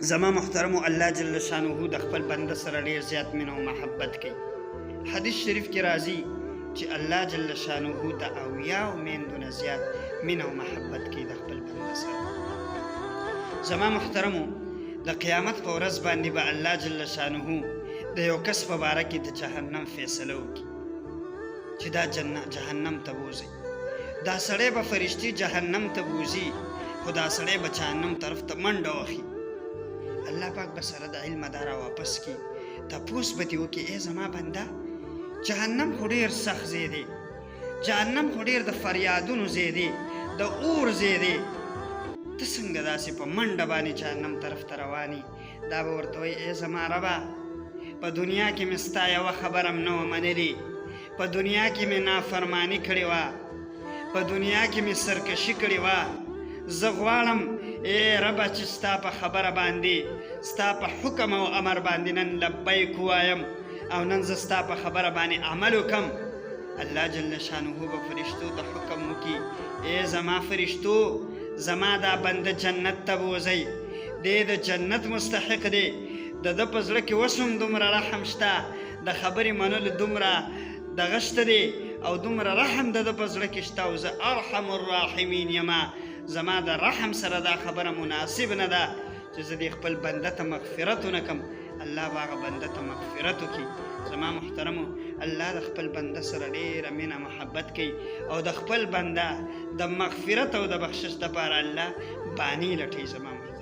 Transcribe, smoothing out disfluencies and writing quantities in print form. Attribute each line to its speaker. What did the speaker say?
Speaker 1: زما محترمو الله جل شانه د خپل بنده سره ډیر زیات مینه او محبت کوي. حدیث شریف کې راځي چې الله جل شانه د اولیاء او میندو نه زیات مینه او محبت کوي د خپل بنده سره. زما محترمو د قیامت په ورځ باندې به الله جل شانه د یو کس په باره کې د جهنم فیصله وکړي چې دا جهنم ته بوځي. دا سړی به فرشتي جهنم ته بوځي، خو دا سړی به جهنم طرف ته منډه وخي. الله پاک به سره د علم دا را واپس کړي، تپوس به دې وکړي ای زما بنده جهنم خو ډېر سخت ځای دی، جهنم خو ډېر د فریادونو ځای دی، د اور ځای دی، ته څنګه داسې په منډه باندې جهنم طرف ته رواني؟ دا به ورته وایي ای زما ربه په دنیا کې مې ستا یوه خبره م نه وه منلې، په دنیا کې مې نافرماني کړې وه، په دنیا کې مې سرکشي کړې وه. زه غواړم ای ربه چې ستا په خبره باندې، ستا په حکم او امر باندې نن لبیک ووایم او نن زه ستا په خبره باندې عمل وکړم. الله جل شانه به فرشتو ته حکم وکړي ای زما فرشتو زما دا بنده جنت ته بوځئ، دی د جنت مستحق دی، د ده په زړه کې اوس هم دومره رحم شته، د خبرې منلو دومره دغه شته دی او دومره رحم د ده په زړه کې شته، او زه ارحم الراحمین یما، زما د رحم سره دا خبره مناسب نه ده چې زه دې خپل بنده ته مغفرت ونه کړم. الله به هغه بنده ته مغفرت وکړي. زما محترمو الله د خپل بنده سره ډېره مینه محبت کوي او د خپل بنده د مغفرت او د بخشش دپاره الله باني لټوي. زما